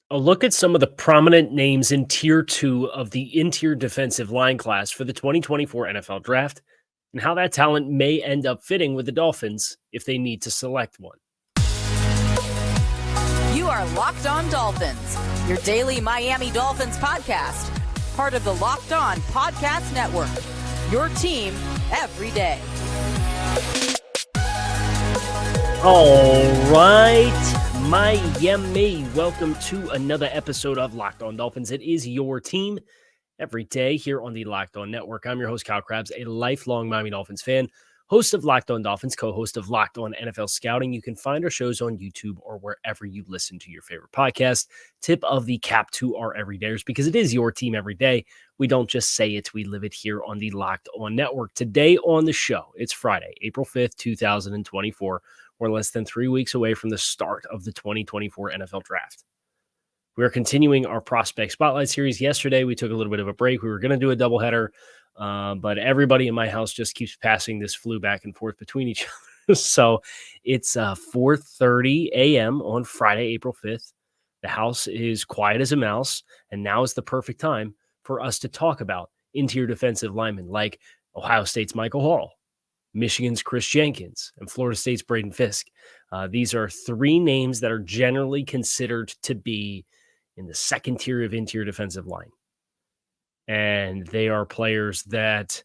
A look at some of the prominent names in Tier 2 of the interior defensive line class for the 2024 NFL Draft and how that talent may end up fitting with the Dolphins if they need to select one. You are Locked On Dolphins, your daily Miami Dolphins podcast, part of the Locked On Podcast Network, your team every day. All right, Miami, welcome to another episode of Locked On Dolphins. It is your team every day here on the Locked On Network. I'm your host, Kyle Krabs, a lifelong Miami Dolphins fan, host of Locked On Dolphins, co-host of Locked On NFL Scouting. You can find our shows on YouTube or wherever you listen to your favorite podcast. Tip of the cap to our everydayers, because it is your team every day. We don't just say it, we live it here on the Locked On Network. Today on the show, it's Friday, April 5th, 2024. We're less than 3 weeks away from the start of the 2024 NFL Draft. We are continuing our Prospect Spotlight series. Yesterday, we took a little bit of a break. We were going to do a doubleheader, but everybody in my house just keeps passing this flu back and forth between each other. So it's 4:30 a.m. on Friday, April 5th. The house is quiet as a mouse, and now is the perfect time for us to talk about interior defensive linemen like Ohio State's Michael Hall, Michigan's Kris Jenkins, and Florida State's Braden Fiske. These are three names that are generally considered to be in the second tier of interior defensive line. And they are players that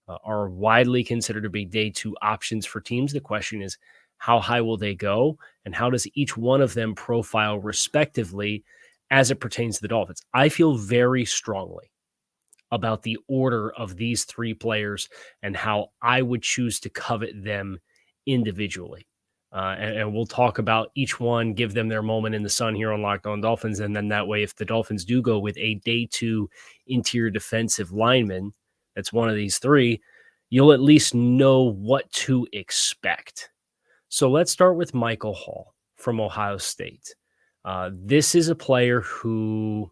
are widely considered to be day two options for teams. The question is, how high will they go? And how does each one of them profile respectively as it pertains to the Dolphins? I feel very strongly about the order of these three players and how I would choose to covet them individually. And we'll talk about each one, give them their moment in the sun here on Locked On Dolphins. And then that way, if the Dolphins do go with a day two interior defensive lineman, that's one of these three, you'll at least know what to expect. So let's start with Michael Hall from Ohio State. This is a player who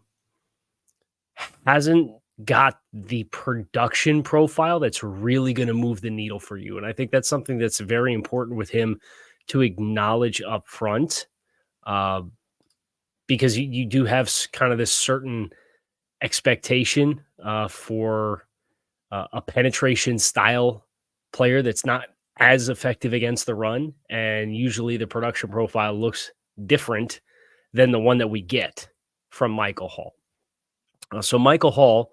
hasn't got the production profile that's really going to move the needle for you. And I think that's something that's very important with him to acknowledge up front, because you do have kind of this certain expectation for a penetration style player that's not as effective against the run. And usually the production profile looks different than the one that we get from Michael Hall. So Michael Hall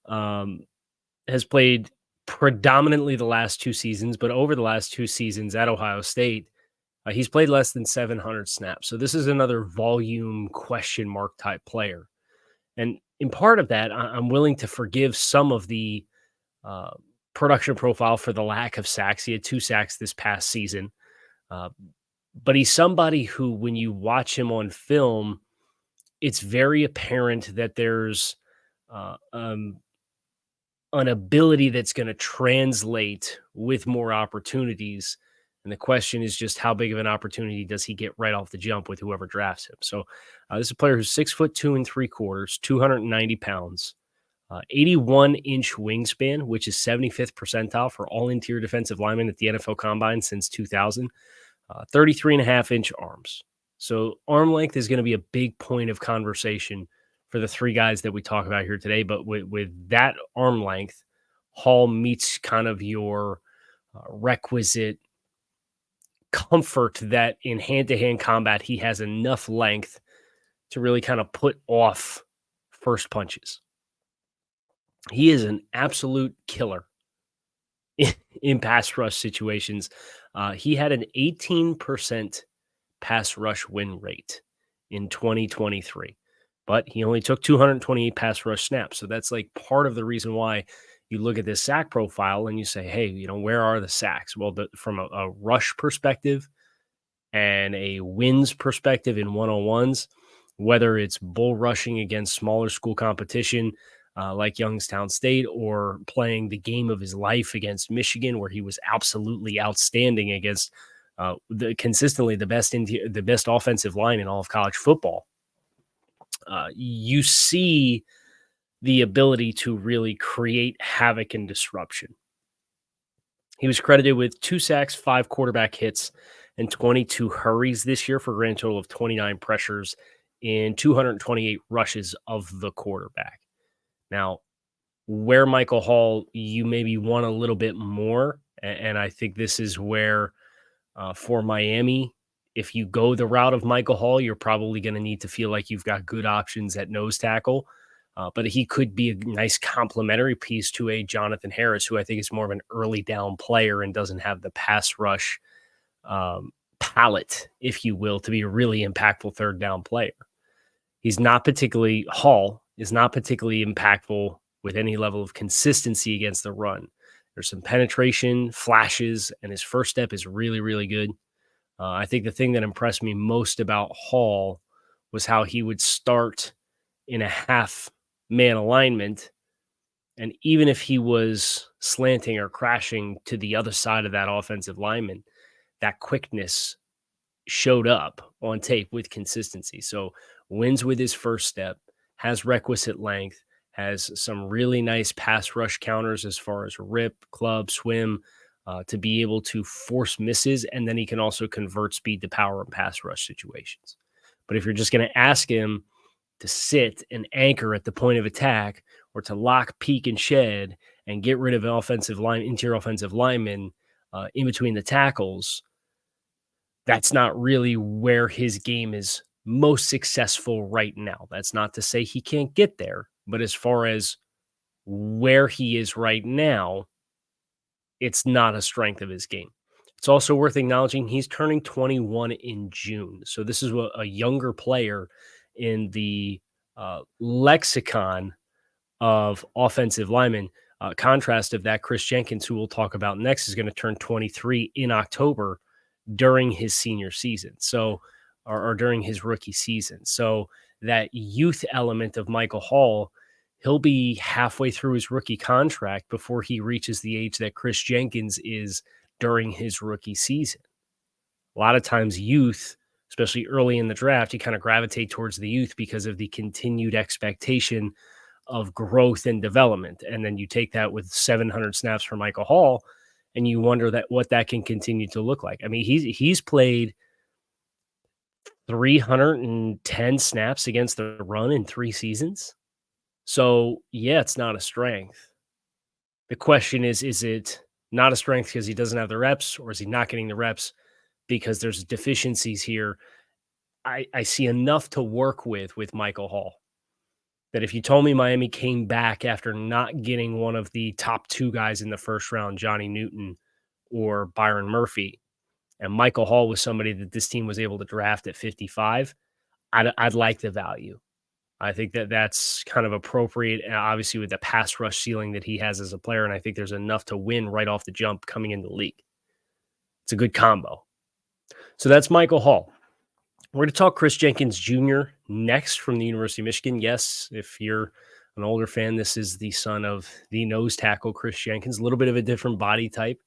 has played predominantly the last two seasons, but over the last two seasons at Ohio State, he's played less than 700 snaps. So this is another volume question mark type player. And in part of that, I'm willing to forgive some of the production profile for the lack of sacks. He had 2 sacks this past season. But he's somebody who, when you watch him on film, it's very apparent that there's an ability that's going to translate with more opportunities. And the question is just how big of an opportunity does he get right off the jump with whoever drafts him? So this is a player who's 6'2" 3/4", 290 pounds, 81-inch wingspan, which is 75th percentile for all interior defensive linemen at the NFL Combine since 2000, 33.5-inch arms. So arm length is going to be a big point of conversation for the three guys that we talk about here today. But with that arm length, Hall meets kind of your requisite comfort that in hand-to-hand combat, he has enough length to really kind of put off first punches. He is an absolute killer in pass rush situations. He had an 18% pass rush win rate in 2023, but he only took 228 pass rush snaps. So that's like part of the reason why you look at this sack profile and you say, hey, where are the sacks? Well, from a rush perspective and a wins perspective in one-on-ones, whether it's bull rushing against smaller school competition like Youngstown State, or playing the game of his life against Michigan, where he was absolutely outstanding against consistently the best offensive line in all of college football. You see the ability to really create havoc and disruption. He was credited with 2 sacks, 5 quarterback hits, and 22 hurries this year for a grand total of 29 pressures in 228 rushes of the quarterback. Now, where Michael Hall, you maybe want a little bit more. And I think this is where for Miami, if you go the route of Michael Hall, you're probably going to need to feel like you've got good options at nose tackle. But he could be a nice complementary piece to a Jonathan Harris, who I think is more of an early down player and doesn't have the pass rush palette, if you will, to be a really impactful third down player. Hall is not particularly impactful with any level of consistency against the run. There's some penetration, flashes, and his first step is really, really good. I think the thing that impressed me most about Hall was how he would start in a half man alignment. And even if he was slanting or crashing to the other side of that offensive lineman, that quickness showed up on tape with consistency. So wins with his first step, has requisite length, has some really nice pass rush counters as far as rip, club, swim, to be able to force misses. And then he can also convert speed to power in pass rush situations. But if you're just going to ask him to sit and anchor at the point of attack or to lock, peek, and shed and get rid of an interior offensive linemen in between the tackles, that's not really where his game is most successful right now. That's not to say he can't get there, but as far as where he is right now, it's not a strength of his game. It's also worth acknowledging he's turning 21 in June. So this is a younger player in the lexicon of offensive linemen. Contrast of that, Kris Jenkins, who we'll talk about next, is going to turn 23 in October during his senior season. So, or during his rookie season. So that youth element of Michael Hall, he'll be halfway through his rookie contract before he reaches the age that Kris Jenkins is during his rookie season. A lot of times youth, especially early in the draft, you kind of gravitate towards the youth because of the continued expectation of growth and development. And then you take that with 700 snaps for Michael Hall, and you wonder what that can continue to look like. I mean, he's played 310 snaps against the run in 3 seasons. So, yeah, it's not a strength. The question is it not a strength because he doesn't have the reps, or is he not getting the reps because there's deficiencies here? I see enough to work with Michael Hall that if you told me Miami came back after not getting one of the top 2 guys in the first round, Johnny Newton or Byron Murphy, and Michael Hall was somebody that this team was able to draft at 55, I'd like the value. I think that's kind of appropriate, obviously, with the pass rush ceiling that he has as a player, and I think there's enough to win right off the jump coming into the league. It's a good combo. So that's Michael Hall. We're going to talk Kris Jenkins Jr. next from the University of Michigan. Yes, if you're an older fan, this is the son of the nose tackle, Kris Jenkins, a little bit of a different body type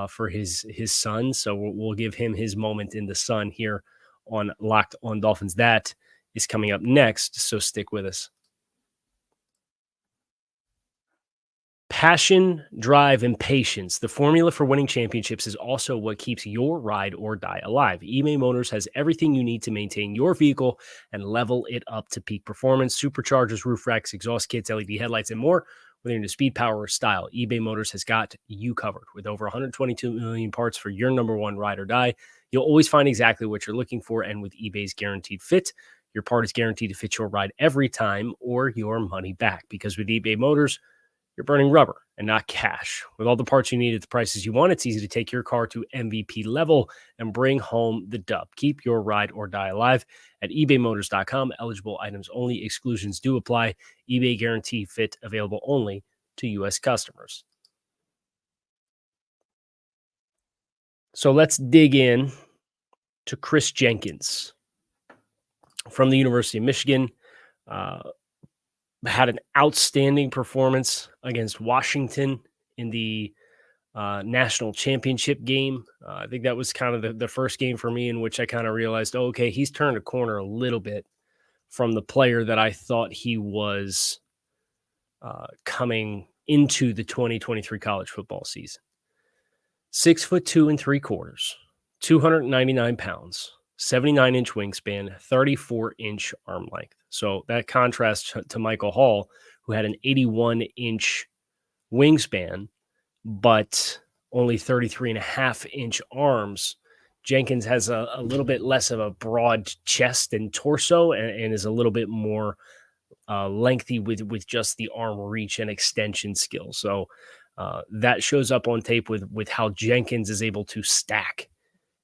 for his son. So we'll give him his moment in the sun here on Locked on Dolphins. That is coming up next, so stick with us. Passion, drive, and patience. The formula for winning championships is also what keeps your ride or die alive. eBay Motors has everything you need to maintain your vehicle and level it up to peak performance. Superchargers, roof racks, exhaust kits, LED headlights, and more. Whether you're into speed, power, or style, eBay Motors has got you covered. With over 122 million parts for your number one ride or die, you'll always find exactly what you're looking for. And with eBay's Guaranteed Fit, your part is guaranteed to fit your ride every time or your money back. Because with eBay Motors, you're burning rubber and not cash. With all the parts you need at the prices you want, it's easy to take your car to MVP level and bring home the dub. Keep your ride or die alive at ebaymotors.com. Eligible items only. Exclusions do apply. eBay Guarantee Fit available only to U.S. customers. So let's dig in to Kris Jenkins from the University of Michigan. Had an outstanding performance against Washington in the national championship game. I think that was kind of the first game for me in which I kind of realized, okay, he's turned a corner a little bit from the player that I thought he was coming into the 2023 college football season. 6'2" 3/4, 299 pounds, 79-inch wingspan, 34-inch arm length. So that contrasts to Michael Hall, who had an 81-inch wingspan, but only 33.5-inch arms. Jenkins has a little bit less of a broad chest and torso, and is a little bit more lengthy with just the arm reach and extension skill. So that shows up on tape with how Jenkins is able to stack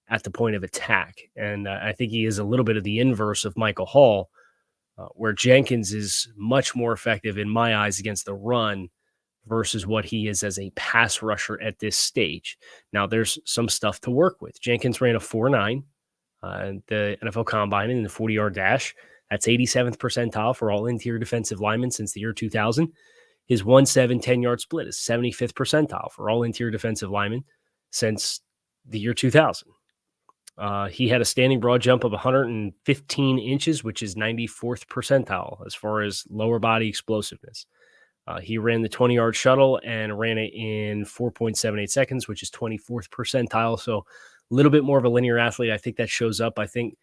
at the point of attack. And I think he is a little bit of the inverse of Michael Hall, where Jenkins is much more effective in my eyes against the run versus what he is as a pass rusher at this stage. Now, there's some stuff to work with. Jenkins ran a 4.9 the NFL Combine in the 40-yard dash. That's 87th percentile for all interior defensive linemen since the year 2000. His 1.7 10-yard split is 75th percentile for all interior defensive linemen since the year 2000. He had a standing broad jump of 115 inches, which is 94th percentile as far as lower body explosiveness. He ran the 20-yard shuttle and ran it in 4.78 seconds, which is 24th percentile. So a little bit more of a linear athlete. I think that shows up. I think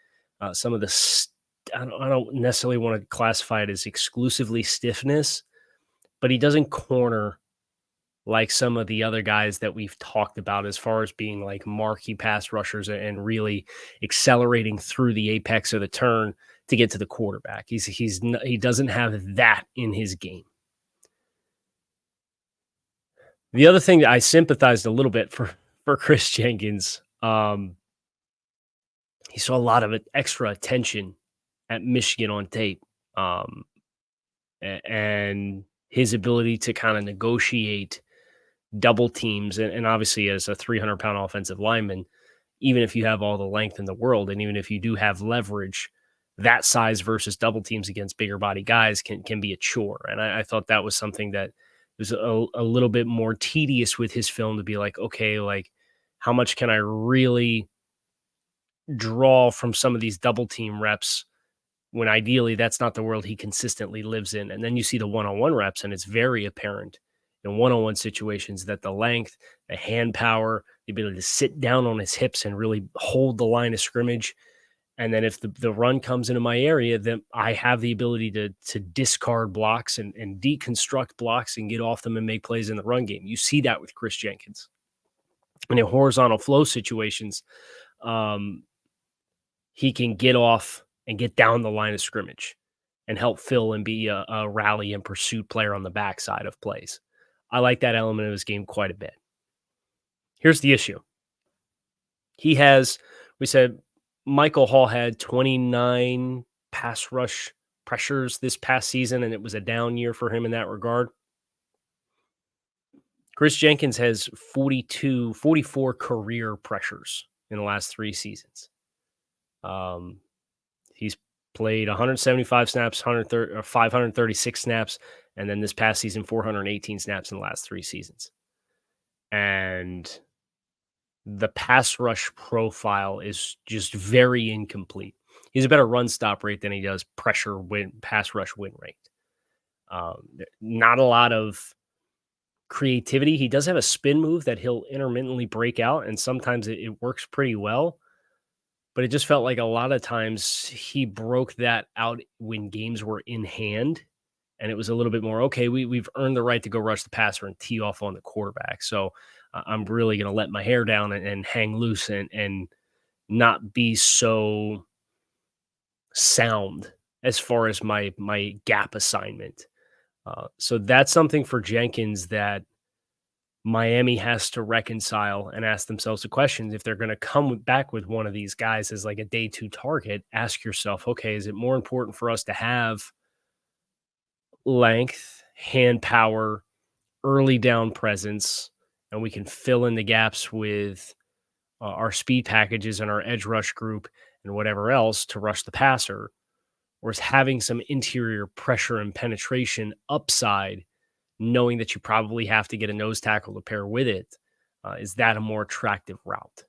some of the I don't necessarily want to classify it as exclusively stiffness, but he doesn't corner like some of the other guys that we've talked about as far as being like marquee pass rushers and really accelerating through the apex of the turn to get to the quarterback. He doesn't have that in his game. The other thing that I sympathized a little bit for Kris Jenkins, he saw a lot of extra attention at Michigan on tape, and his ability to kind of negotiate double teams, and obviously as a 300-pound offensive lineman, even if you have all the length in the world, and even if you do have leverage, that size versus double teams against bigger body guys can be a chore. And I thought that was something that was a little bit more tedious with his film, to be like, okay, like how much can I really draw from some of these double team reps when ideally that's not the world he consistently lives in. And then you see the one-on-one reps, and it's very apparent in one-on-one situations that the length, the hand power, the ability to sit down on his hips and really hold the line of scrimmage. And then if the run comes into my area, then I have the ability to discard blocks and deconstruct blocks and get off them and make plays in the run game. You see that with Kris Jenkins. And in horizontal flow situations, he can get off and get down the line of scrimmage and help fill and be a rally and pursuit player on the backside of plays. I like that element of his game quite a bit. Here's the issue. We said Michael Hall had 29 pass rush pressures this past season, and it was a down year for him in that regard. Kris Jenkins has 44 career pressures in the last 3 seasons. He's played 175 snaps, 536 snaps, and then this past season, 418 snaps in the last 3 seasons. And the pass rush profile is just very incomplete. He's a better run stop rate than he does pass rush win rate. Not a lot of creativity. He does have a spin move that he'll intermittently break out, and sometimes it works pretty well. But it just felt like a lot of times he broke that out when games were in hand, and it was a little bit more, okay, we've earned the right to go rush the passer and tee off on the quarterback. So I'm really going to let my hair down and hang loose and not be so sound as far as my gap assignment. So that's something for Jenkins that Miami has to reconcile and ask themselves the questions. If they're going to come back with one of these guys as like a day 2 target, ask yourself, okay, is it more important for us to have length, hand power, early down presence, and we can fill in the gaps with our speed packages and our edge rush group and whatever else to rush the passer? Or is having some interior pressure and penetration upside, knowing that you probably have to get a nose tackle to pair with it, is that a more attractive route?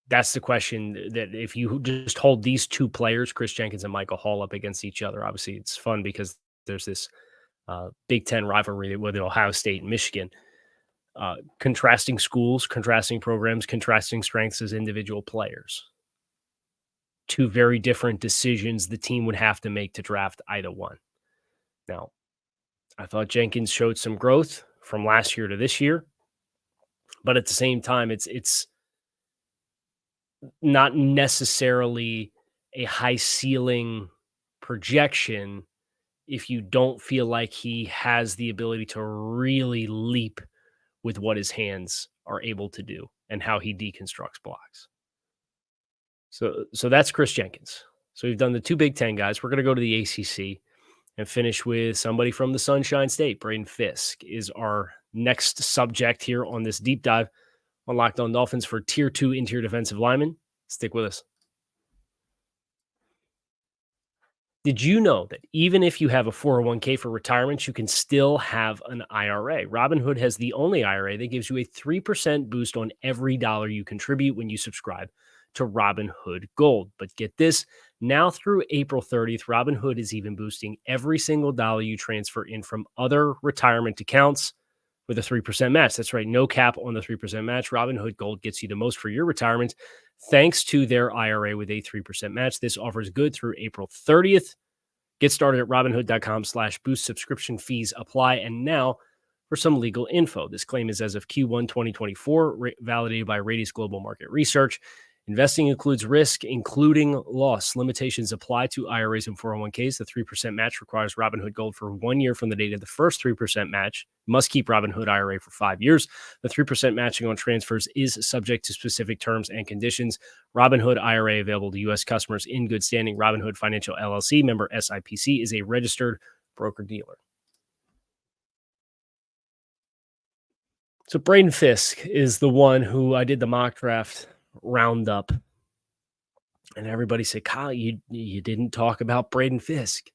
That's the question that if you just hold these 2 players, Kris Jenkins and Michael Hall, up against each other, obviously it's fun because there's this Big Ten rivalry with Ohio State and Michigan. Contrasting schools, contrasting programs, contrasting strengths as individual players. two very different decisions the team would have to make to draft either one. Now, I thought Jenkins showed some growth from last year to this year, but at the same time, it's not necessarily a high ceiling projection if you don't feel like he has the ability to really leap with what his hands are able to do and how he deconstructs blocks. So that's Kris Jenkins. So we've done the two Big Ten guys. We're going to go to the ACC and finish with somebody from the Sunshine State. Braden Fiske is our next subject here on this deep dive on Locked On Dolphins for Tier 2 interior defensive linemen. Stick with us. Did you know that even if you have a 401k for retirement, you can still have an IRA? Robinhood has the only IRA that gives you a 3% boost on every dollar you contribute when you subscribe to Robinhood Gold. But get this, now through April 30th, Robinhood is even boosting every single dollar you transfer in from other retirement accounts with a 3% match. That's right, no cap on the 3% match. Robinhood Gold gets you the most for your retirement thanks to their IRA with a 3% match. This offer is good through April 30th. Get started at robinhood.com/boost. Subscription fees apply. And now for some legal info. This claim is as of Q1 2024, validated by Radius Global Market Research. Investing includes risk, including loss. Limitations apply to IRAs and 401ks. The 3% match requires Robinhood Gold for 1 year from the date of the first 3% match. Must keep Robinhood IRA for 5 years. The 3% matching on transfers is subject to specific terms and conditions. Robinhood IRA available to U.S. customers in good standing. Robinhood Financial LLC, member SIPC, is a registered broker-dealer. So Braden Fiske is the one who I did the mock draft roundup, and everybody said, Kyle, you didn't talk about Braden Fiske.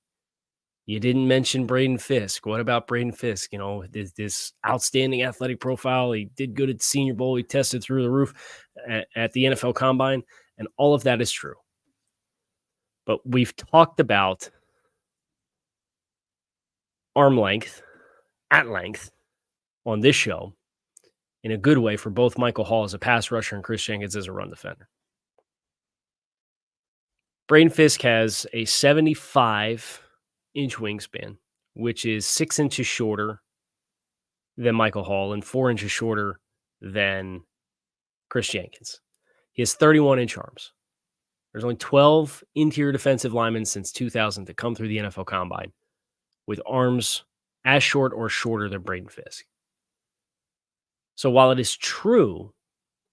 You didn't mention Braden Fiske. What about Braden Fiske? You know, this outstanding athletic profile. He did good at the Senior Bowl. He tested through the roof at the NFL Combine, and all of that is true. But we've talked about arm length, at length, on this show, in a good way for both Michael Hall as a pass rusher and Kris Jenkins as a run defender. Braden Fiske has a 75-inch wingspan, which is 6 inches shorter than Michael Hall and 4 inches shorter than Kris Jenkins. He has 31-inch arms. There's only 12 interior defensive linemen since 2000 to come through the NFL Combine with arms as short or shorter than Braden Fiske. So while it is true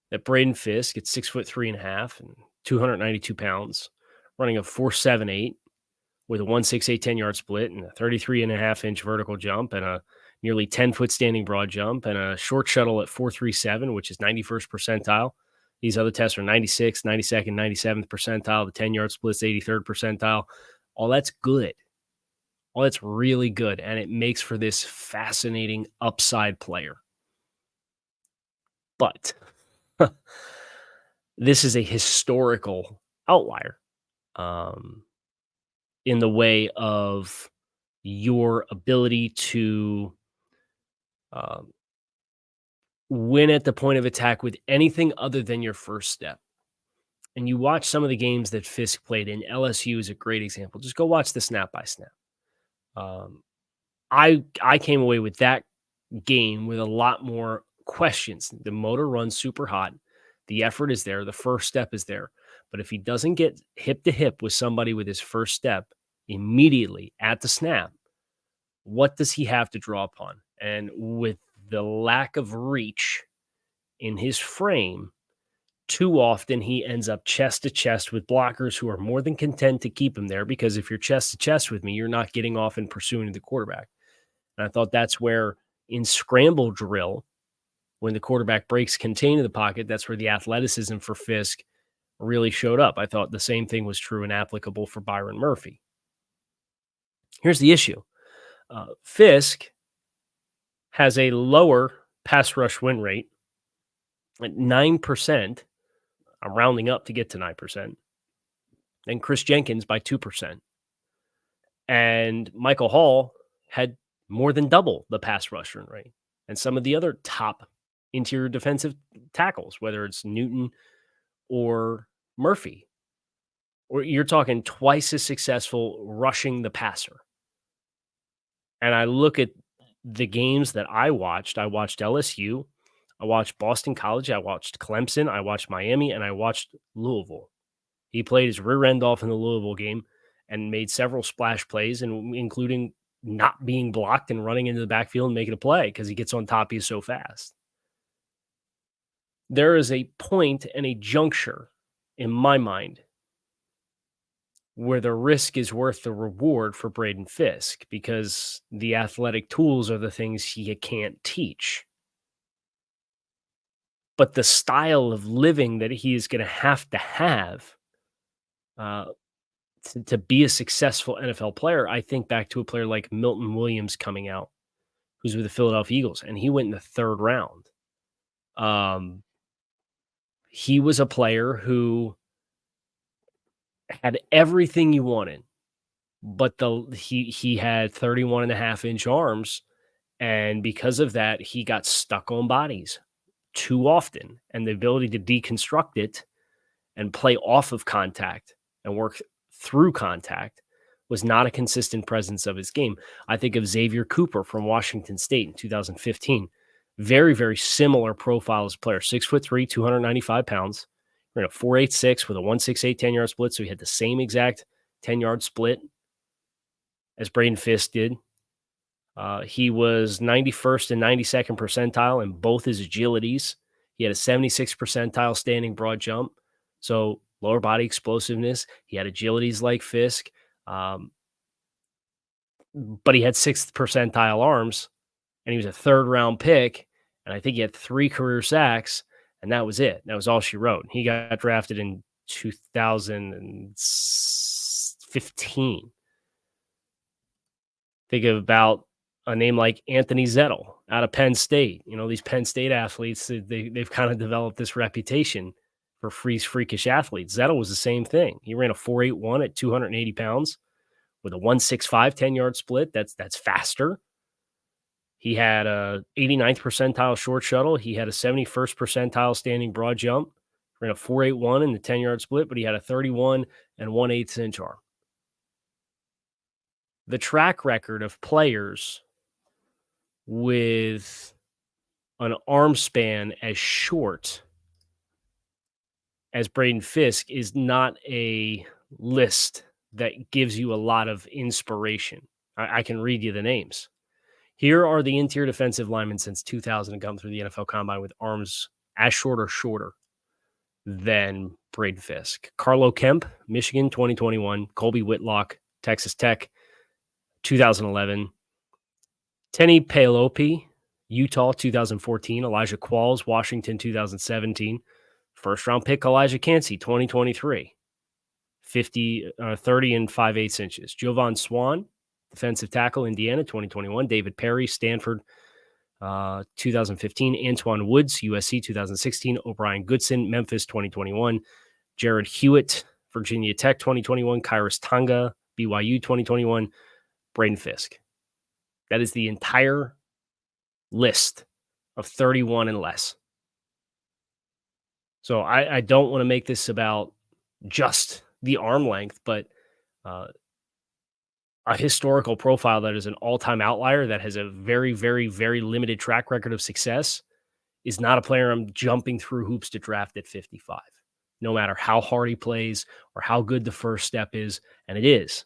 that Braden Fiske at 6'3.5" and 292 pounds, running a 4.78 with a 1.68 10-yard split and a 33.5-inch vertical jump and a nearly 10-foot standing broad jump and a short shuttle at 4.37, which is 91st percentile. These other tests are 96th, 92nd, 97th percentile. The 10-yard split's 83rd percentile. All that's good. All that's really good, and it makes for this fascinating upside player. But this is a historical outlier in the way of your ability to win at the point of attack with anything other than your first step. And you watch some of the games that Fisk played in. LSU is a great example. Just go watch the snap by snap. I came away with that game with a lot more questions. The motor runs super hot. The effort is there. The first step is there. But if he doesn't get hip to hip with somebody with his first step immediately at the snap, what does he have to draw upon? And with the lack of reach in his frame, too often he ends up chest to chest with blockers who are more than content to keep him there, because if you're chest to chest with me, you're not getting off and pursuing the quarterback. And I thought that's where in scramble drill, when the quarterback breaks contain in the pocket, that's where the athleticism for Fisk really showed up. I thought the same thing was true and applicable for Byron Murphy. Here's the issue. Fisk has a lower pass rush win rate at 9%. I'm rounding up to get to 9%. And Kris Jenkins by 2%. And Michael Hall had more than double the pass rush win rate. And some of the other top interior defensive tackles, whether it's Newton or Murphy. or you're talking twice as successful rushing the passer. And I look at the games that I watched LSU, I watched Boston College, I watched Clemson, I watched Miami, and I watched Louisville. He played his rear end off in the Louisville game and made several splash plays, and including not being blocked and running into the backfield and making a play because he gets on top. He's so fast. There is a point and a juncture in my mind where the risk is worth the reward for Braden Fiske because the athletic tools are the things you can't teach. But the style of living that he is going to have uh, to be a successful NFL player, I think back to a player like Milton Williams coming out, who's with the Philadelphia Eagles, and he went in the third round. He was a player who had everything you wanted, but he had 31.5-inch arms, and because of that, he got stuck on bodies too often, and the ability to deconstruct it and play off of contact and work through contact was not a consistent presence of his game. I think of Xavier Cooper from Washington State in 2015. Very, very similar profile as a player. 6'3", 295 pounds. Ran a 4.86 with a 1.68 10-yard split, so he had the same exact 10-yard split as Braden Fiske did. He was 91st and 92nd percentile in both his agilities. He had a 76th percentile standing broad jump, so lower body explosiveness. He had agilities like Fisk, but he had 6th percentile arms, and he was a third-round pick, and I think he had 3 career sacks, and that was it. That was all she wrote. He got drafted in 2015. Think about a name like Anthony Zettel out of Penn State. You know, these Penn State athletes, they've kind of developed this reputation for freakish athletes. Zettel was the same thing. He ran a 4.81 at 280 pounds with a 1.65 10-yard split. That's faster. He had a 89th percentile short shuttle. He had a 71st percentile standing broad jump. Ran a 4.81 in the 10-yard split, but he had a 31 and 1/8 inch arm. The track record of players with an arm span as short as Braden Fiske is not a list that gives you a lot of inspiration. I can read you the names. Here are the interior defensive linemen since 2000 and come through the NFL Combine with arms as short or shorter than Braden Fiske. Carlo Kemp, Michigan, 2021. Colby Whitlock, Texas Tech, 2011. Tenny Paleopi, Utah, 2014. Elijah Qualls, Washington, 2017. First-round pick Elijah Cansey, 2023. 30 and 5/8 inches. Jovan Swan, defensive tackle, Indiana, 2021. David Perry, Stanford, 2015. Antoine Woods, USC, 2016. O'Brien Goodson, Memphis, 2021. Jared Hewitt, Virginia Tech, 2021. Kairos Tonga, BYU, 2021. Braden Fiske. That is the entire list of 31 and less. So I don't want to make this about just the arm length, but a historical profile that is an all-time outlier that has a very, very, very limited track record of success is not a player I'm jumping through hoops to draft at 55, no matter how hard he plays or how good the first step is, and it is.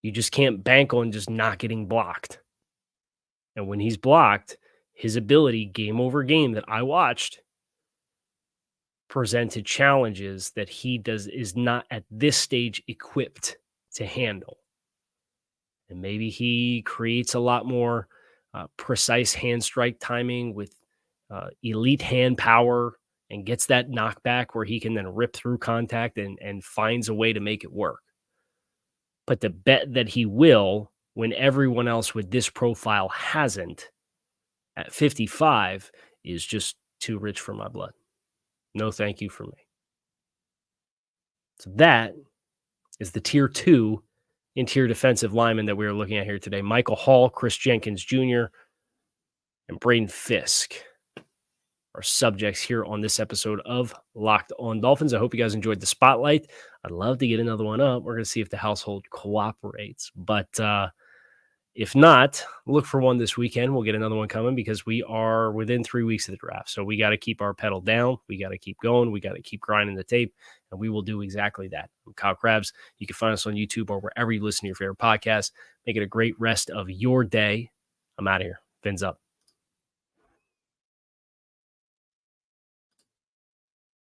You just can't bank on just not getting blocked. And when he's blocked, his ability game over game that I watched presented challenges that he is not at this stage equipped to handle. And maybe he creates a lot more precise hand strike timing with elite hand power and gets that knockback where he can then rip through contact and finds a way to make it work. But the bet that he will, when everyone else with this profile hasn't, at 55 is just too rich for my blood. No thank you for me. So that is the tier 2 interior defensive lineman that we are looking at here today. Michael Hall, Kris Jenkins Jr., and Braden Fiske our subjects here on this episode of Locked On Dolphins. I hope you guys enjoyed the spotlight. I'd love to get another one up. We're going to see if the household cooperates. But if not, look for one this weekend. We'll get another one coming because we are within 3 weeks of the draft. So we got to keep our pedal down. We got to keep going. We got to keep grinding the tape, and we will do exactly that. I'm Kyle Krabs. You can find us on YouTube or wherever you listen to your favorite podcast. Make it a great rest of your day. I'm out of here. Fins up.